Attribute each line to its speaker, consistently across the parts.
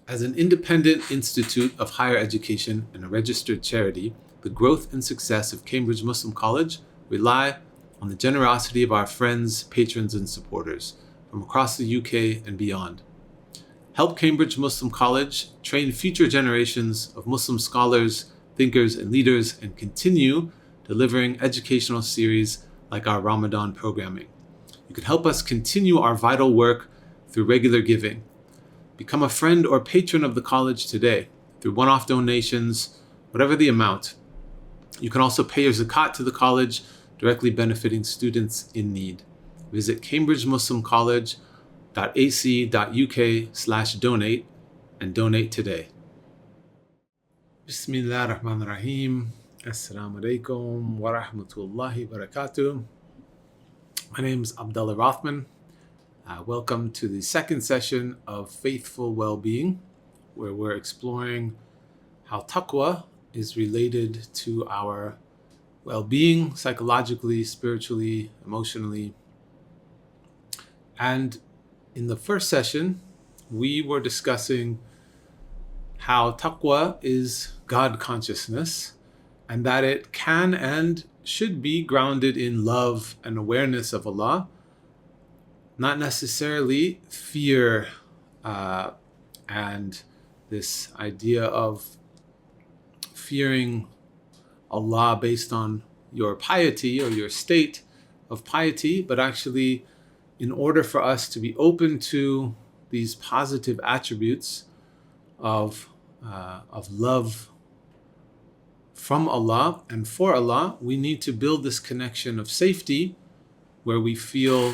Speaker 1: As an independent institute of higher education and a registered charity, the growth and success of Cambridge Muslim College rely on the generosity of our friends, patrons, and supporters from across the UK and beyond. Help Cambridge Muslim College train future generations of Muslim scholars, thinkers, and leaders, and continue delivering educational series like our Ramadan programming. You can help us continue our vital work through regular giving. Become a friend or patron of the college today through one-off donations, whatever the amount. You can also pay your zakat to the college, directly benefiting students in need. Visit cambridgemuslimcollege.ac.uk/donate and donate today. Bismillah ar-Rahman ar-Rahim. Assalamu alaikum wa rahmatullahi wa barakatuh. My name is Abdallah Rothman. Welcome to the second session of Faithful Wellbeing, where we're exploring how taqwa is related to our well-being, psychologically, spiritually, emotionally. And in the first session, we were discussing how taqwa is God consciousness, and that it can and should be grounded in love and awareness of Allah, not necessarily fear and this idea of fearing Allah based on your piety or your state of piety, but actually in order for us to be open to these positive attributes of love from Allah and for Allah, we need to build this connection of safety where we feel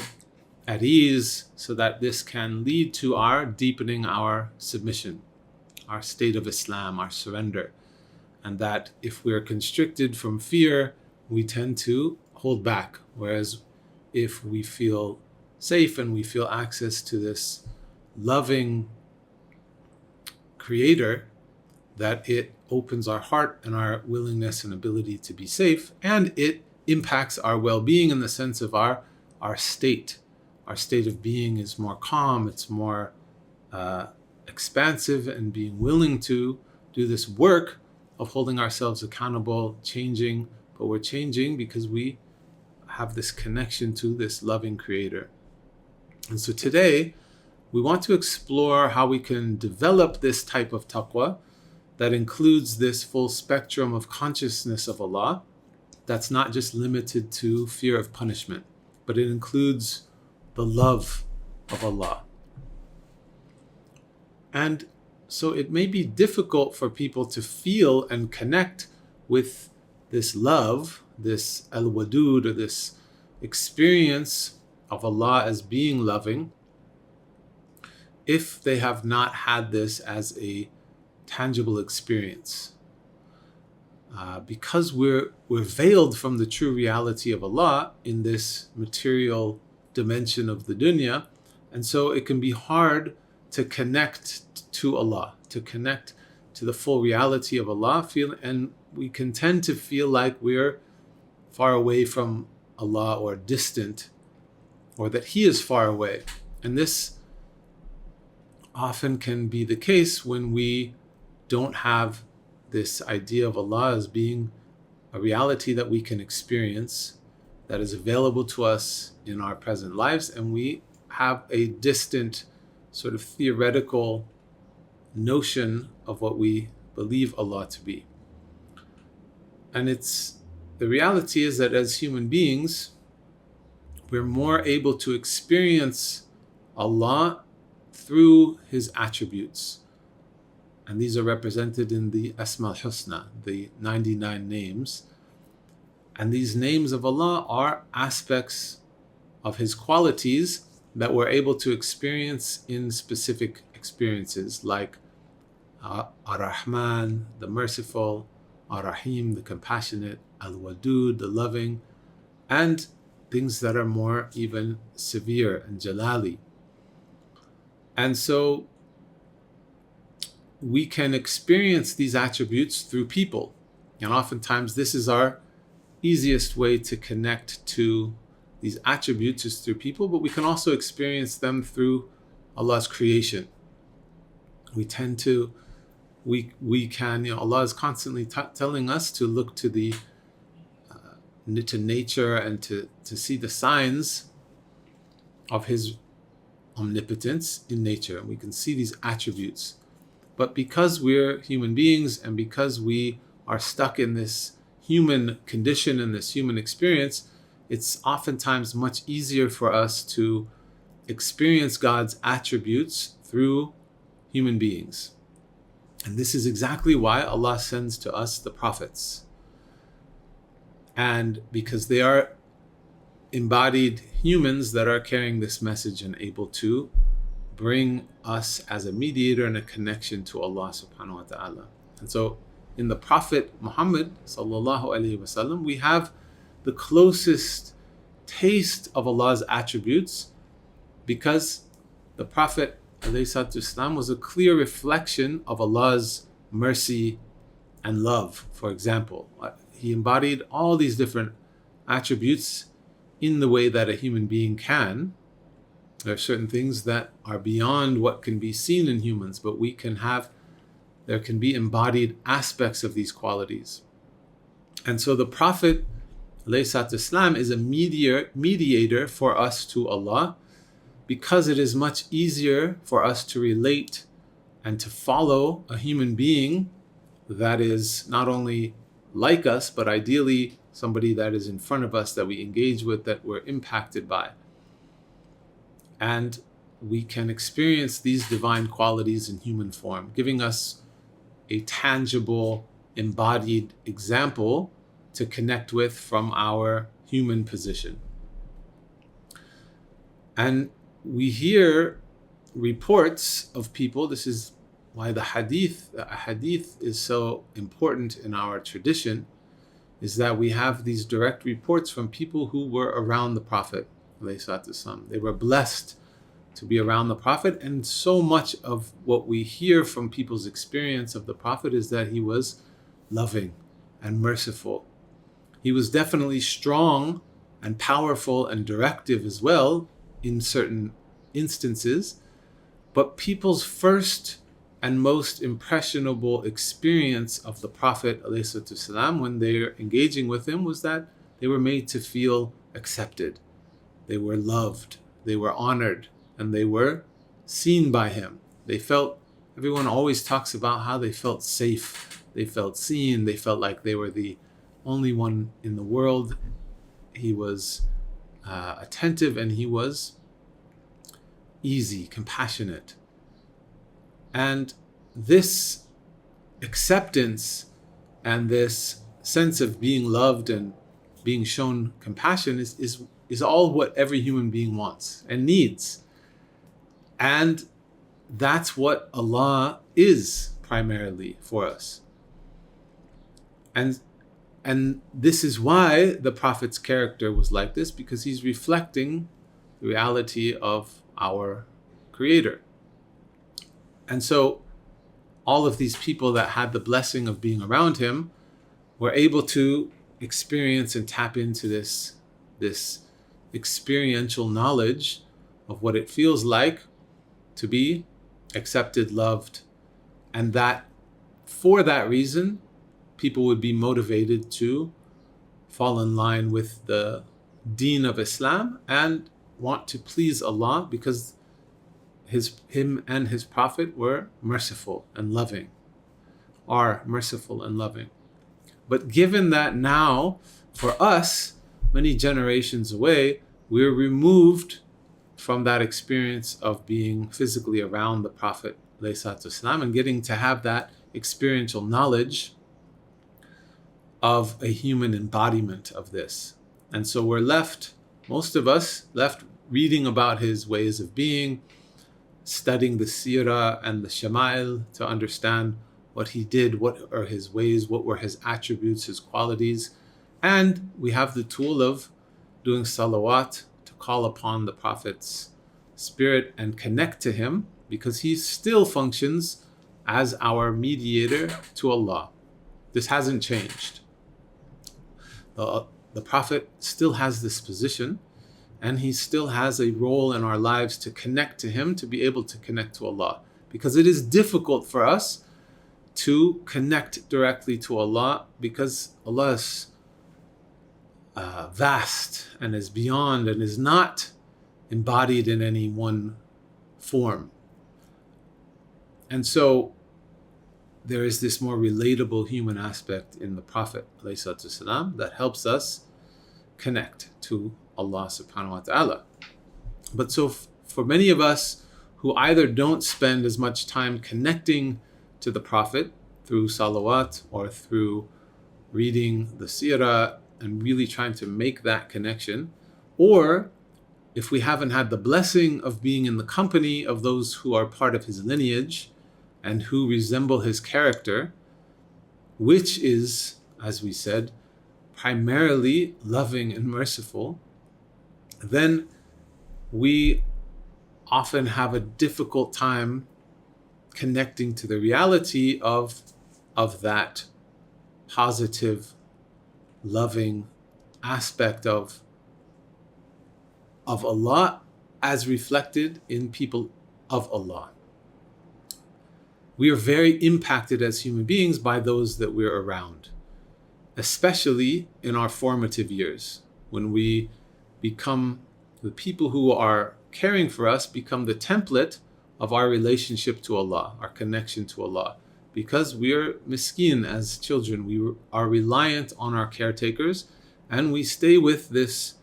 Speaker 1: at ease, so that this can lead to our deepening our submission, our state of Islam, our surrender. And that if we're constricted from fear, we tend to hold back. Whereas if we feel safe and we feel access to this loving creator, that it opens our heart and our willingness and ability to be safe, and it impacts our well-being in the sense of our state. Our state of being is more calm, it's more expansive, and being willing to do this work of holding ourselves accountable, changing, but we're changing because we have this connection to this loving creator. And so today, we want to explore how we can develop this type of taqwa that includes this full spectrum of consciousness of Allah, that's not just limited to fear of punishment, but it includes the love of Allah. And so it may be difficult for people to feel and connect with this love, this al-wadud, or this experience of Allah as being loving, if they have not had this as a tangible experience. Because we're veiled from the true reality of Allah in this material dimension of the dunya, and so it can be hard to connect to Allah, to connect to the full reality of Allah, and we can tend to feel like we're far away from Allah or distant, or that He is far away. And this often can be the case when we don't have this idea of Allah as being a reality that we can experience, that is available to us in our present lives, and we have a distant sort of theoretical notion of what we believe Allah to be. And the reality is that as human beings, we're more able to experience Allah through His attributes. And these are represented in the Asma al-Husna, the 99 names. And these names of Allah are aspects of His qualities that we're able to experience in specific experiences, like Ar-Rahman, the merciful, Ar-Rahim, the compassionate, Al-Wadud, the loving, and things that are more even severe and Jalali. And so we can experience these attributes through people. And oftentimes this is our easiest way to connect to these attributes is through people, but we can also experience them through Allah's creation. We tend to, we can, Allah is constantly telling us to look to to nature and to see the signs of His omnipotence in nature. And we can see these attributes. But because we're human beings and because we are stuck in this human condition and this human experience, it's oftentimes much easier for us to experience God's attributes through human beings. And this is exactly why Allah sends to us the prophets. And because they are embodied humans that are carrying this message and able to bring us as a mediator and a connection to Allah subhanahu wa ta'ala. And so in the Prophet Muhammad sallallahu alaihi wasallam, we have the closest taste of Allah's attributes, because the Prophet ﷺ was a clear reflection of Allah's mercy and love. For example, he embodied all these different attributes in the way that a human being can. There are certain things that are beyond what can be seen in humans, but there can be embodied aspects of these qualities. And so the Prophet ﷺ is a mediator for us to Allah, because it is much easier for us to relate and to follow a human being that is not only like us, but ideally somebody that is in front of us, that we engage with, that we're impacted by. And we can experience these divine qualities in human form, giving us a tangible, embodied example to connect with from our human position. And we hear reports of people. This is why the hadith is so important in our tradition, is that we have these direct reports from people who were around the Prophet. They were blessed to be around the Prophet, and so much of what we hear from people's experience of the Prophet is that he was loving and merciful. He was definitely strong and powerful and directive as well in certain instances, but people's first and most impressionable experience of the Prophet ﷺ when they're engaging with him was that they were made to feel accepted, they were loved, they were honored, and they were seen by him. Everyone always talks about how they felt safe, they felt seen, they felt like they were the only one in the world. He was attentive, and he was easy, compassionate. And this acceptance and this sense of being loved and being shown compassion is all what every human being wants and needs. And that's what Allah is primarily for us. And this is why the Prophet's character was like this, because he's reflecting the reality of our Creator. And so all of these people that had the blessing of being around him were able to experience and tap into this experiential knowledge of what it feels like to be accepted, loved, and that for that reason, people would be motivated to fall in line with the deen of Islam and want to please Allah, because him and his Prophet were merciful and loving, are merciful and loving. But given that now, for us, many generations away, we're removed from that experience of being physically around the Prophet ﷺ and getting to have that experiential knowledge of a human embodiment of this. And so we're left, most of us, left reading about his ways of being, studying the seerah and the shama'il to understand what he did, what are his ways, what were his attributes, his qualities. And we have the tool of doing salawat to call upon the Prophet's spirit and connect to him, because he still functions as our mediator to Allah. This hasn't changed. The Prophet still has this position, and he still has a role in our lives to connect to him, to be able to connect to Allah, because it is difficult for us to connect directly to Allah, because Allah is vast and is beyond and is not embodied in any one form. And so there is this more relatable human aspect in the Prophet ﷺ that helps us connect to Allah subhanahu wa ta'ala. But so for many of us who either don't spend as much time connecting to the Prophet through salawat or through reading the seerah and really trying to make that connection, or if we haven't had the blessing of being in the company of those who are part of his lineage and who resemble his character, which is, as we said, primarily loving and merciful, then we often have a difficult time connecting to the reality of that positive, loving aspect of Allah as reflected in people of Allah. We are very impacted as human beings by those that we're around, especially in our formative years, when we become the people who are caring for us, become the template of our relationship to Allah, our connection to Allah. Because we are miskin as children, we are reliant on our caretakers, and we stay with this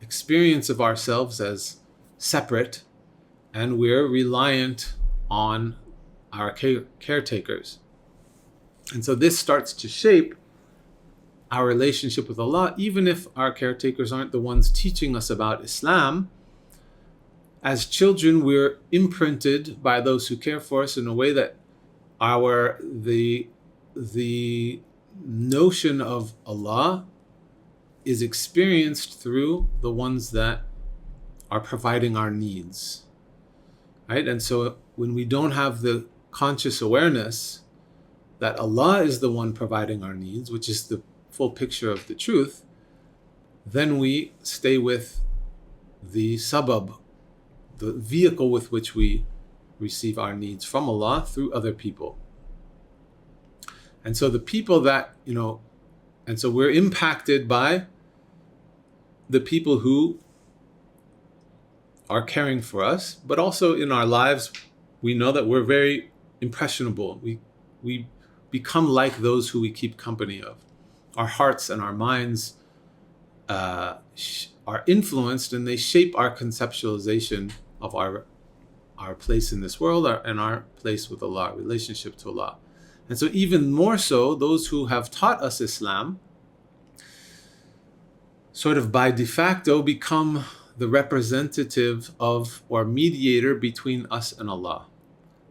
Speaker 1: experience of ourselves as separate, and we're reliant on our caretakers. And so this starts to shape our relationship with Allah, even if our caretakers aren't the ones teaching us about Islam. As children, we're imprinted by those who care for us in a way that the notion of Allah is experienced through the ones that are providing our needs, right? And so when we don't have the conscious awareness that Allah is the one providing our needs, which is the full picture of the truth, then we stay with the sabab, the vehicle with which we receive our needs from Allah through other people. And so the people that, and so we're impacted by the people who are caring for us, but also in our lives, we know that we're very impressionable. We become like those who we keep company of. Our hearts and our minds are influenced, and they shape our conceptualization of our place in this world and our place with Allah, relationship to Allah. And so even more so, those who have taught us Islam sort of by de facto become the representative of or mediator between us and Allah,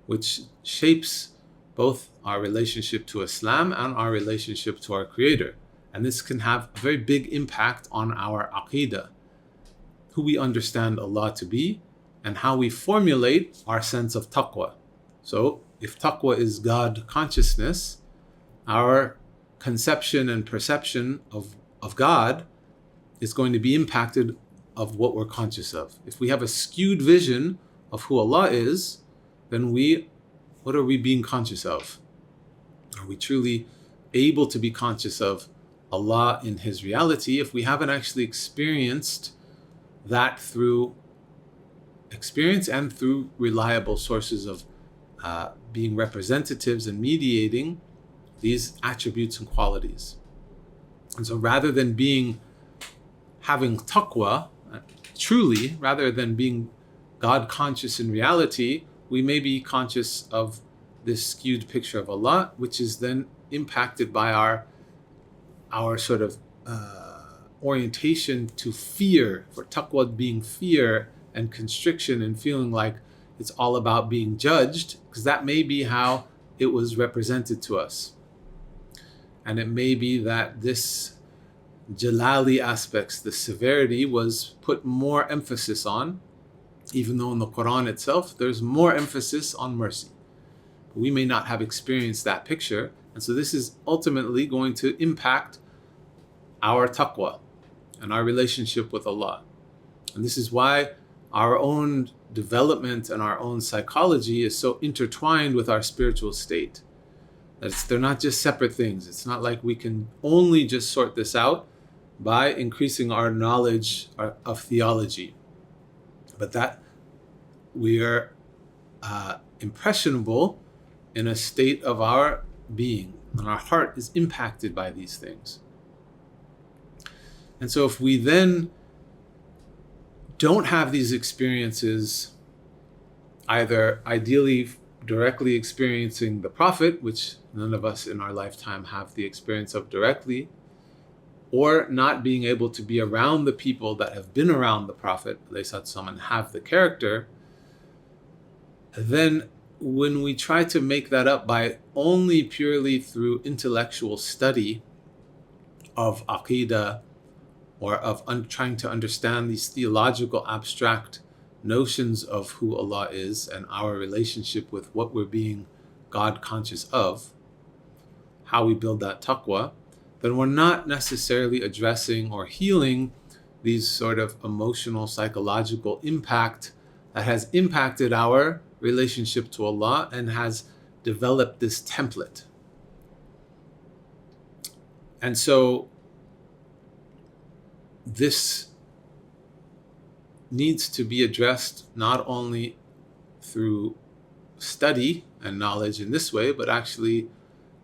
Speaker 1: which shapes both our relationship to Islam and our relationship to our Creator. And this can have a very big impact on our aqidah, who we understand Allah to be, and how we formulate our sense of taqwa. So if taqwa is God consciousness, our conception and perception of God is going to be impacted of what we're conscious of. If we have a skewed vision of who Allah is, then what are we being conscious of? Are we truly able to be conscious of Allah in His reality if we haven't actually experienced that through experience and through reliable sources of being representatives and mediating these attributes and qualities? And so rather than having taqwa, truly, rather than being God conscious in reality, we may be conscious of this skewed picture of Allah, which is then impacted by our sort of orientation to fear, for taqwa being fear and constriction and feeling like it's all about being judged, because that may be how it was represented to us. And it may be that this jalali aspects, the severity, was put more emphasis on, even though in the Quran itself there's more emphasis on mercy. But we may not have experienced that picture, and so this is ultimately going to impact our taqwa and our relationship with Allah. And this is why our own development and our own psychology is so intertwined with our spiritual state. They're not just separate things. It's not like we can only just sort this out by increasing our knowledge of theology, but that we are impressionable in a state of our being, and our heart is impacted by these things. And so if we then don't have these experiences, either ideally directly experiencing the Prophet, which none of us in our lifetime have the experience of directly, or not being able to be around the people that have been around the Prophet and have the character, then when we try to make that up by only purely through intellectual study of Aqidah, or of trying to understand these theological abstract notions of who Allah is and our relationship with what we're being God conscious of, how we build that taqwa, then we're not necessarily addressing or healing these sort of emotional, psychological impact that has impacted our relationship to Allah and has developed this template. And so this needs to be addressed not only through study and knowledge in this way, but actually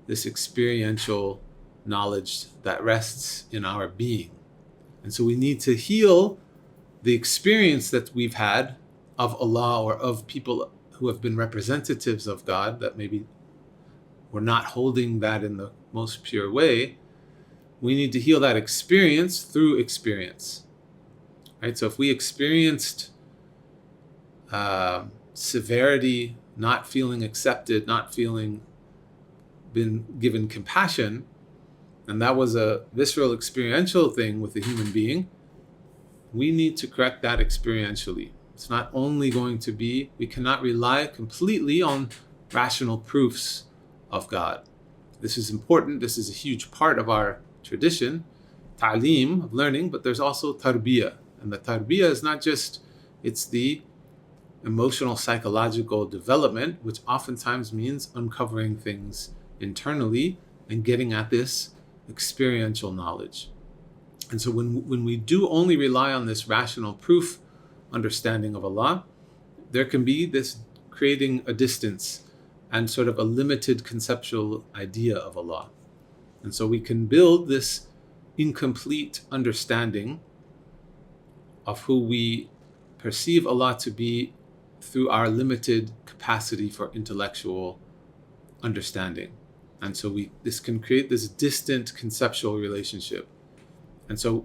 Speaker 1: this experiential knowledge that rests in our being. And so we need to heal the experience that we've had of Allah or of people who have been representatives of God, that maybe we're not holding that in the most pure way. We need to heal that experience through experience, right? So if we experienced severity, not feeling accepted, not feeling been given compassion, and that was a visceral experiential thing with a human being, we need to correct that experientially. It's not only going to be, we cannot rely completely on rational proofs of God. This is important. This is a huge part of our tradition, ta'lim, of learning, but there's also tarbiyah. And the tarbiyah is not just, it's the emotional, psychological development, which oftentimes means uncovering things internally and getting at this experiential knowledge. And so when we do only rely on this rational proof understanding of Allah, there can be this creating a distance and sort of a limited conceptual idea of Allah. And so we can build this incomplete understanding of who we perceive Allah to be through our limited capacity for intellectual understanding. And so this can create this distant conceptual relationship. And so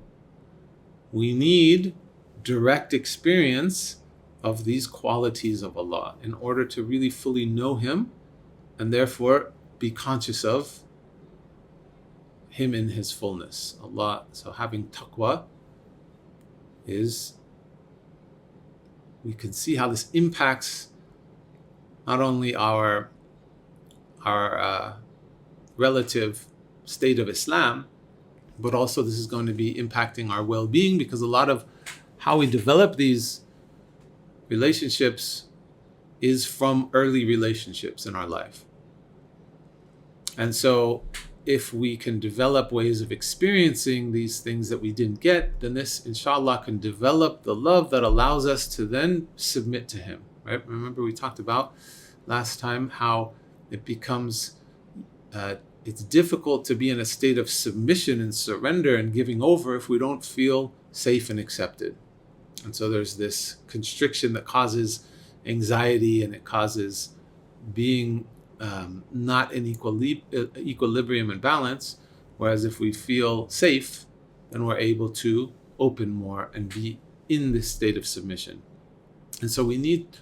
Speaker 1: we need direct experience of these qualities of Allah in order to really fully know Him and therefore be conscious of Him in His fullness. Allah, so having taqwa is, we can see how this impacts not only our relative state of Islam, but also this is going to be impacting our well-being, because a lot of how we develop these relationships is from early relationships in our life. And so if we can develop ways of experiencing these things that we didn't get, then this, inshallah, can develop the love that allows us to then submit to Him, right? Remember we talked about last time how it becomes, it's difficult to be in a state of submission and surrender and giving over if we don't feel safe and accepted. And so there's this constriction that causes anxiety, and it causes being not in equilibrium and balance. Whereas if we feel safe, then we're able to open more and be in this state of submission. And so we need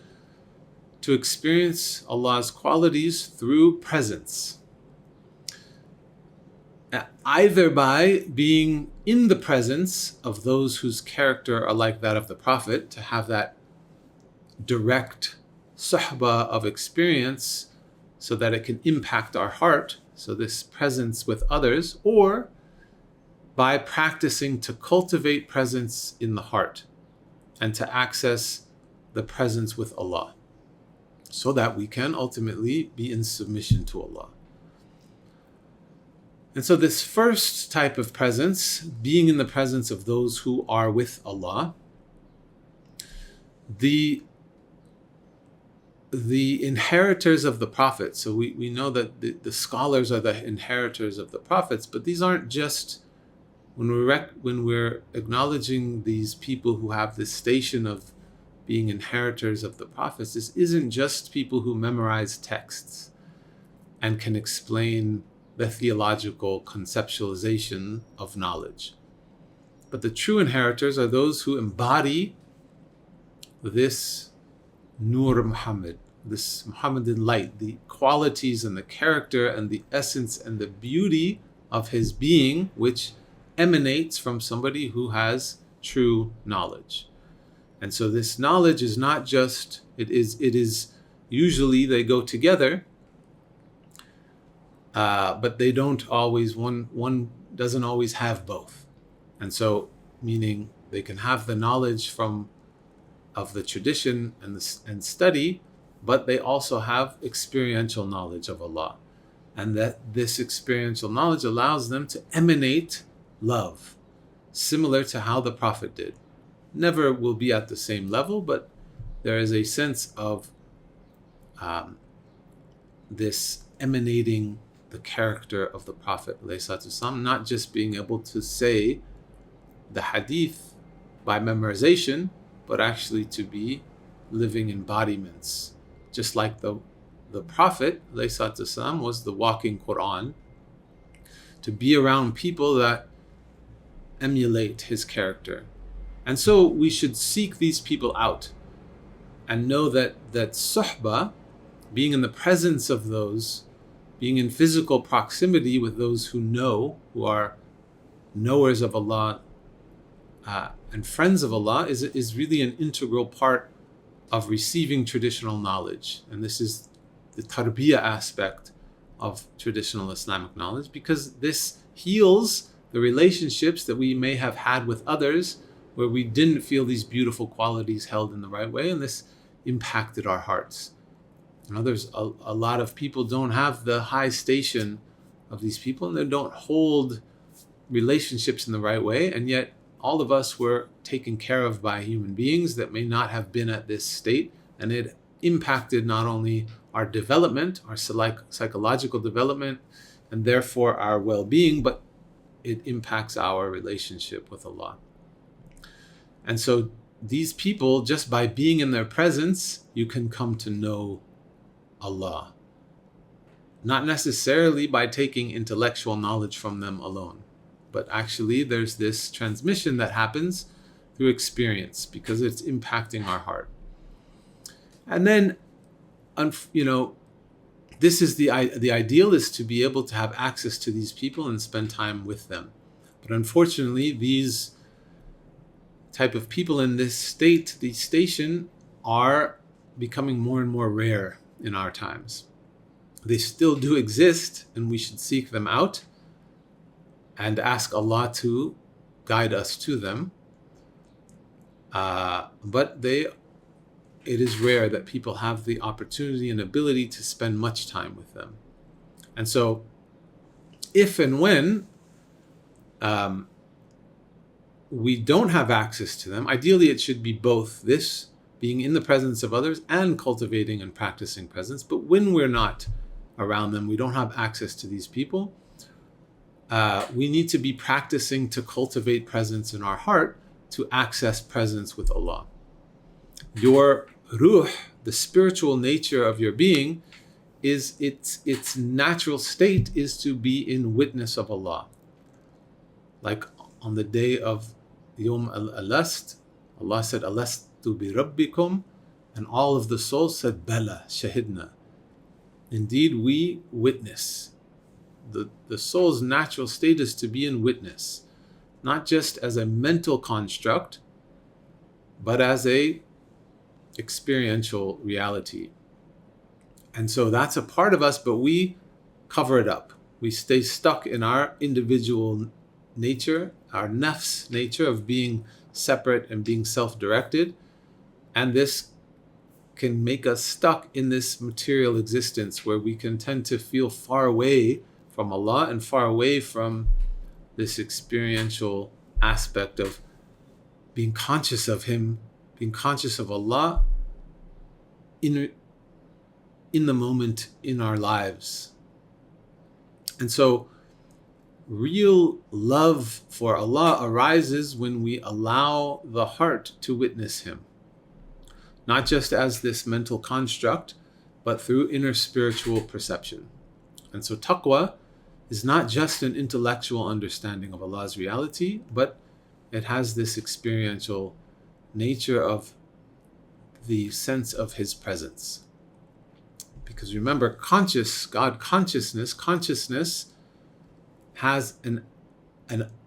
Speaker 1: to experience Allah's qualities through presence, either by being in the presence of those whose character are like that of the Prophet, to have that direct suhbah of experience so that it can impact our heart, so this presence with others, or by practicing to cultivate presence in the heart and to access the presence with Allah, so that we can ultimately be in submission to Allah. And so this first type of presence, being in the presence of those who are with Allah, the inheritors of the prophets. So we know that the scholars are the inheritors of the prophets, but these aren't just, when we're acknowledging these people who have this station of being inheritors of the prophets, this isn't just people who memorize texts and can explain the theological conceptualization of knowledge. But the true inheritors are those who embody this Nur Muhammad, this Muhammadan light, the qualities and the character and the essence and the beauty of his being, which emanates from somebody who has true knowledge. And so this knowledge is not just, it is usually they go together, but they don't always, one doesn't always have both. And so, meaning they can have the knowledge of the tradition and study, but they also have experiential knowledge of Allah. And that this experiential knowledge allows them to emanate love, similar to how the Prophet did. Never will be at the same level, but there is a sense of this emanating the character of the Prophet ﷺ, not just being able to say the hadith by memorization, but actually to be living embodiments. Just like the Prophet ﷺ was the walking Quran, to be around people that emulate his character. And so we should seek these people out and know that suhbah, being in the presence of those, being in physical proximity with those who know, who are knowers of Allah and friends of Allah, is really an integral part of receiving traditional knowledge. And this is the tarbiyah aspect of traditional Islamic knowledge, because this heals the relationships that we may have had with others where we didn't feel these beautiful qualities held in the right way, and this impacted our hearts. You know, there's a lot of people don't have the high station of these people, and they don't hold relationships in the right way, and yet all of us were taken care of by human beings that may not have been at this state, and it impacted not only our development, our psychological development, and therefore our well-being, but it impacts our relationship with Allah. And so these people, just by being in their presence, you can come to know Allah. Not necessarily by taking intellectual knowledge from them alone, but actually there's this transmission that happens through experience because it's impacting our heart. And then, this is the ideal is to be able to have access to these people and spend time with them. But unfortunately, these type of people in this station are becoming more and more rare in our times. They still do exist, and we should seek them out and ask Allah to guide us to them. But it is rare that people have the opportunity and ability to spend much time with them. And so, if and when we don't have access to them, ideally it should be both this, being in the presence of others, and cultivating and practicing presence. But when we're not around them, we don't have access to these people, we need to be practicing to cultivate presence in our heart to access presence with Allah. Your ruh, the spiritual nature of your being, is its natural state is to be in witness of Allah. Like on the day of Yawm al-Alast, Allah said, Alastu bi Rabbikum, and all of the souls said, Bala, Shahidna. Indeed, we witness. The soul's natural state is to be in witness, not just as a mental construct, but as a experiential reality. And so that's a part of us, but we cover it up. We stay stuck in our individual nature, our nafs nature of being separate and being self-directed. And this can make us stuck in this material existence where we can tend to feel far away from Allah and far away from this experiential aspect of being conscious of Him, being conscious of Allah in the moment in our lives. And so real love for Allah arises when we allow the heart to witness Him, not just as this mental construct, but through inner spiritual perception. And so taqwa is not just an intellectual understanding of Allah's reality, but it has this experiential nature of the sense of His presence. Because remember, consciousness has an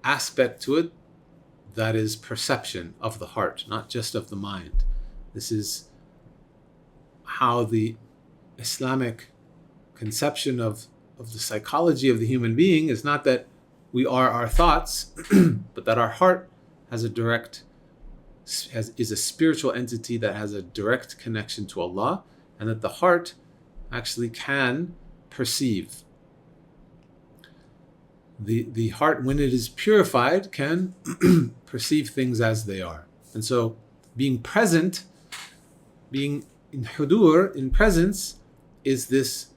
Speaker 1: aspect to it that is perception of the heart, not just of the mind. This is how the Islamic conception of the psychology of the human being is not that we are our thoughts, but that our heart has is a spiritual entity that has a direct connection to Allah, and that the heart actually can perceive. The heart, when it is purified, can perceive things as they are. And so being present, being in hudur, in presence, is this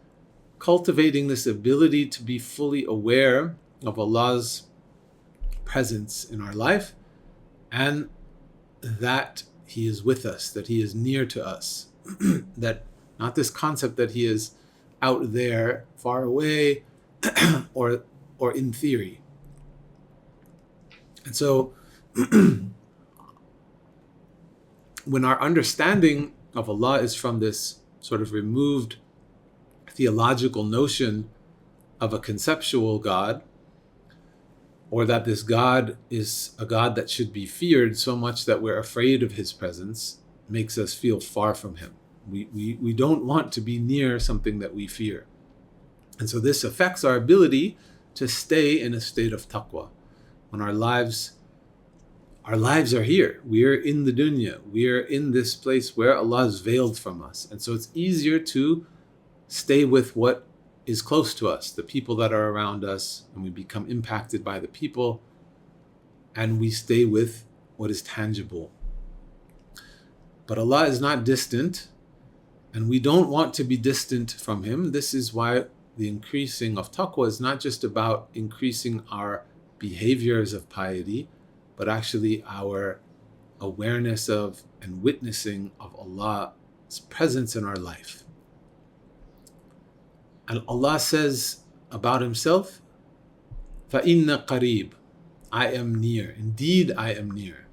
Speaker 1: cultivating this ability to be fully aware of Allah's presence in our life, and that He is with us, that He is near to us. That not this concept that He is out there, far away, or in theory. And so when our understanding of Allah is from this sort of removed theological notion of a conceptual God, or that this God is a God that should be feared so much that we're afraid of His presence, makes us feel far from Him. We don't want to be near something that we fear. And so this affects our ability to stay in a state of taqwa. When our lives are here, we are in the dunya, we are in this place where Allah is veiled from us. And so it's easier to stay with what is close to us, the people that are around us, and we become impacted by the people, and we stay with what is tangible. But Allah is not distant, and we don't want to be distant from Him. This is why the increasing of taqwa is not just about increasing our behaviors of piety, but actually our awareness of and witnessing of Allah's presence in our life. And Allah says about Himself, فَإِنَّ قَرِيب, I am near. Indeed, I am near.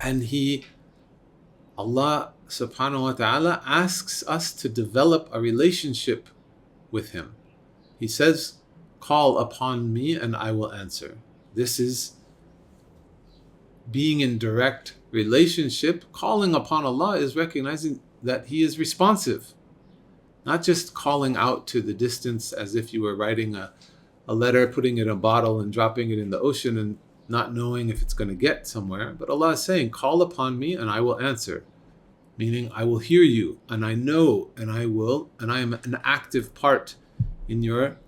Speaker 1: And Allah subhanahu wa ta'ala asks us to develop a relationship with Him. He says, call upon me and I will answer. This is being in direct relationship. Calling upon Allah is recognizing that He is responsive. Not just calling out to the distance as if you were writing a letter, putting it in a bottle and dropping it in the ocean and not knowing if it's going to get somewhere. But Allah is saying, call upon me and I will answer. Meaning, I will hear you, and I know, and I will, and I am an active part in your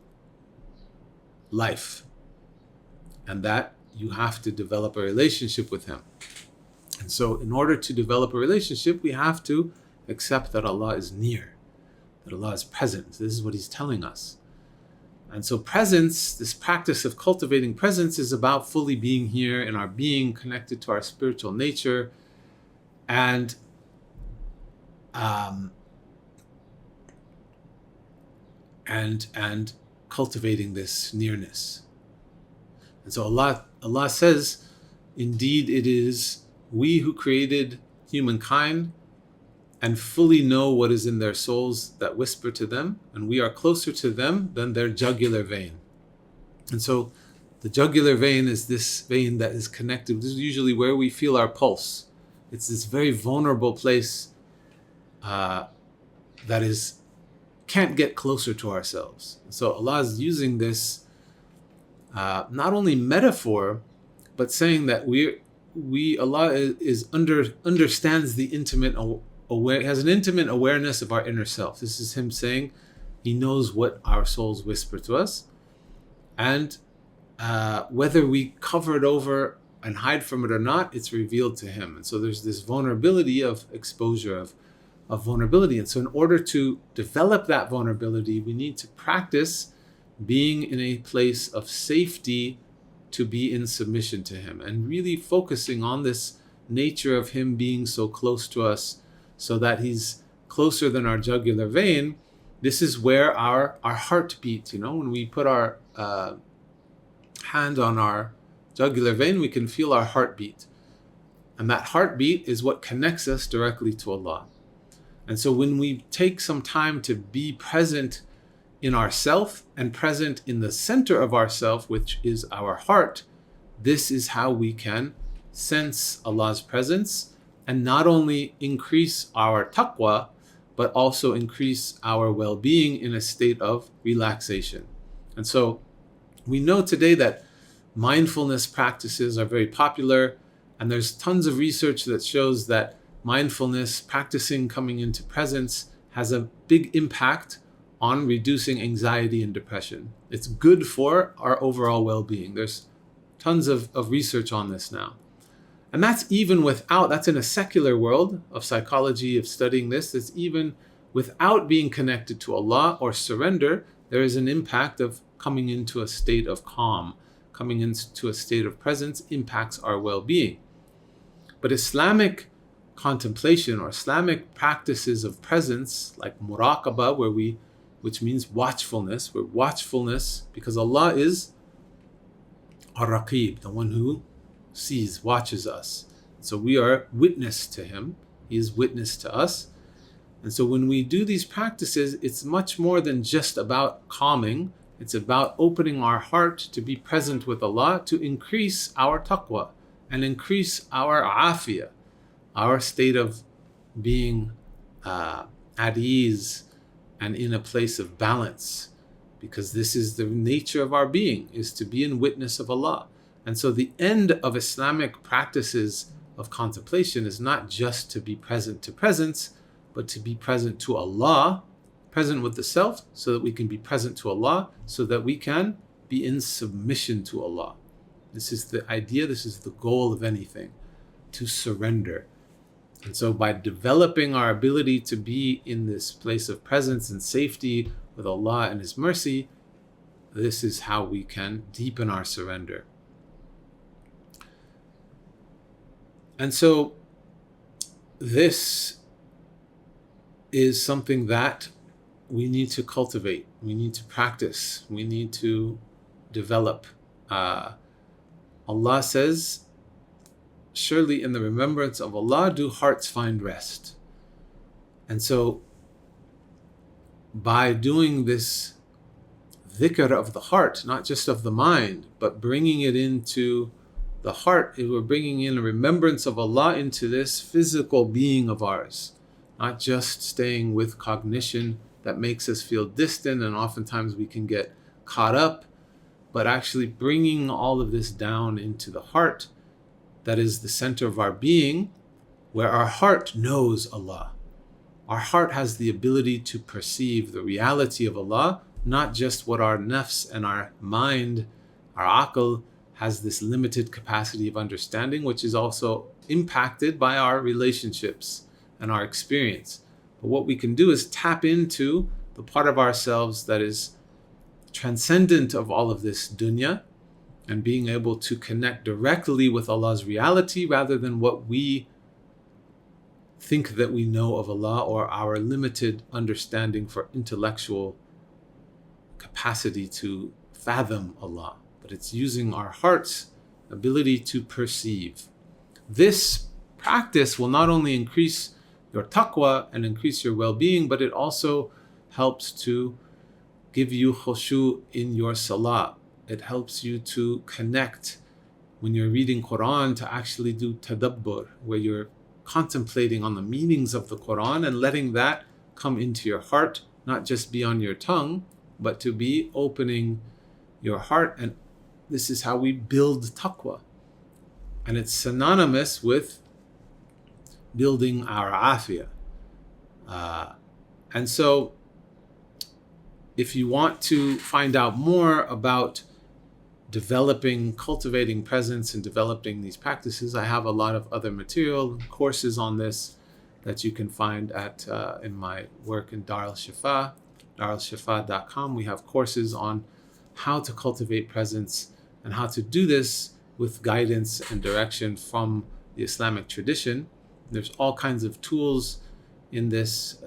Speaker 1: life. And that you have to develop a relationship with Him. And so, in order to develop a relationship, we have to accept that Allah is near, that Allah is present. This is what He's telling us. And so presence, this practice of cultivating presence, is about fully being here in our being, connected to our spiritual nature, and cultivating this nearness. And so Allah says, indeed it is we who created humankind and fully know what is in their souls that whisper to them, and we are closer to them than their jugular vein. And so the jugular vein is this vein that is connected. This is usually where we feel our pulse. It's this very vulnerable place that can't get closer to ourselves. So Allah is using this not only metaphor, but saying that Allah understands the intimate has an intimate awareness of our inner self. This is him saying he knows what our souls whisper to us, and whether we cover it over and hide from it or not, it's revealed to him. And so there's this vulnerability of exposure, of vulnerability. And so in order to develop that vulnerability, we need to practice being in a place of safety to be in submission to him, and really focusing on this nature of him being so close to us, so that he's closer than our jugular vein. This is where our heart beats. When we put our hand on our jugular vein, we can feel our heartbeat. And that heartbeat is what connects us directly to Allah. And so when we take some time to be present in ourself and present in the center of ourself, which is our heart, this is how we can sense Allah's presence and not only increase our taqwa, but also increase our well-being in a state of relaxation. And so we know today that mindfulness practices are very popular, and there's tons of research that shows that mindfulness, practicing coming into presence, has a big impact on reducing anxiety and depression. It's good for our overall well-being. There's tons of research on this now. And that's in a secular world of psychology, of studying this, that's even without being connected to Allah or surrender, there is an impact of coming into a state of calm, coming into a state of presence impacts our well-being. But Islamic contemplation or Islamic practices of presence, like muraqabah, which means watchfulness, where watchfulness, because Allah is ar-raqib, the one who sees, watches us. So we are witness to him. He is witness to us. And so when we do these practices, it's much more than just about calming. It's about opening our heart to be present with Allah, to increase our taqwa and increase our afiyah, our state of being at ease and in a place of balance, because this is the nature of our being, is to be in witness of Allah. And so the end of Islamic practices of contemplation is not just to be present to presence, but to be present to Allah, present with the self, so that we can be present to Allah, so that we can be in submission to Allah. This is the idea, this is the goal of anything, to surrender. And so by developing our ability to be in this place of presence and safety with Allah and His mercy, this is how we can deepen our surrender. And so this is something that we need to cultivate, we need to practice, we need to develop. Allah says, surely in the remembrance of Allah do hearts find rest. And so by doing this dhikr of the heart, not just of the mind, but bringing it into the heart, we're bringing in a remembrance of Allah into this physical being of ours, not just staying with cognition that makes us feel distant, and oftentimes we can get caught up, but actually bringing all of this down into the heart, that is the center of our being, where our heart knows Allah. Our heart has the ability to perceive the reality of Allah, not just what our nafs and our mind, our aql, has this limited capacity of understanding, which is also impacted by our relationships and our experience. But what we can do is tap into the part of ourselves that is transcendent of all of this dunya, and being able to connect directly with Allah's reality rather than what we think that we know of Allah, or our limited understanding for intellectual capacity to fathom Allah. But it's using our heart's ability to perceive. This practice will not only increase your taqwa and increase your well-being, but it also helps to give you khushu in your salah. It helps you to connect when you're reading Quran, to actually do tadabbur, where you're contemplating on the meanings of the Quran and letting that come into your heart, not just be on your tongue, but to be opening your heart. And this is how we build taqwa. And it's synonymous with building our afiyah. And so if you want to find out more about cultivating presence and developing these practices, I have a lot of other material, courses on this that you can find in my work in Dar al-Shifa, daralshifa.com. We have courses on how to cultivate presence and how to do this with guidance and direction from the Islamic tradition. There's all kinds of tools in this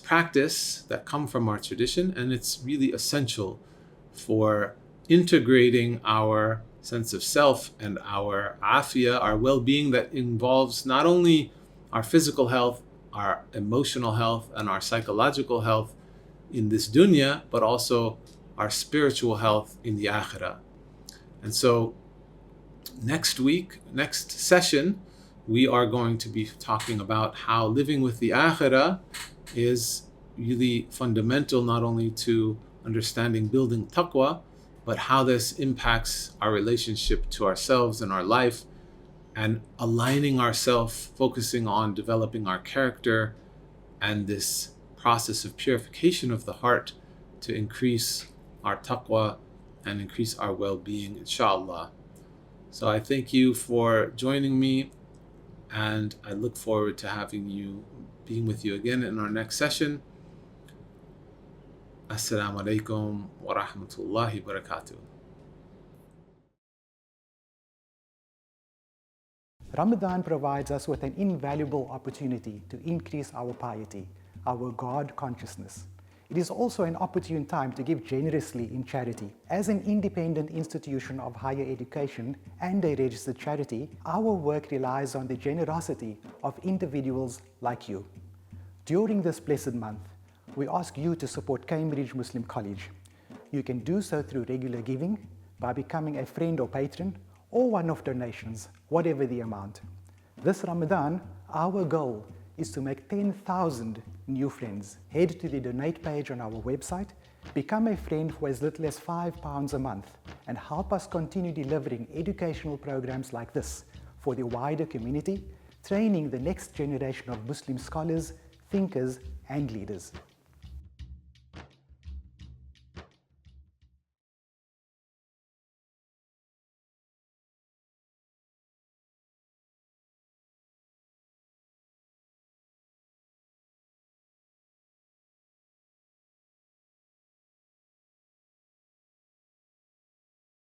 Speaker 1: practice that come from our tradition, and it's really essential for integrating our sense of self and our afia, our well-being, that involves not only our physical health, our emotional health, and our psychological health in this dunya, but also our spiritual health in the akhirah. And so next session, we are going to be talking about how living with the akhirah is really fundamental, not only to understanding building taqwa, but how this impacts our relationship to ourselves and our life, and aligning ourselves, focusing on developing our character and this process of purification of the heart to increase our taqwa and increase our well-being, inshallah. So I thank you for joining me, and I look forward to being with you again in our next session. Assalamu alaikum wa rahmatullahi wa barakatuh.
Speaker 2: Ramadan provides us with an invaluable opportunity to increase our piety, our God consciousness. It is also an opportune time to give generously in charity. As an independent institution of higher education and a registered charity, our work relies on the generosity of individuals like you. During this blessed month, we ask you to support Cambridge Muslim College. You can do so through regular giving, by becoming a friend or patron, or one-off donations, whatever the amount. This Ramadan, our goal is to make 10,000 new friends. Head to the donate page on our website, become a friend for as little as £5 a month, and help us continue delivering educational programs like this for the wider community, training the next generation of Muslim scholars, thinkers, and leaders.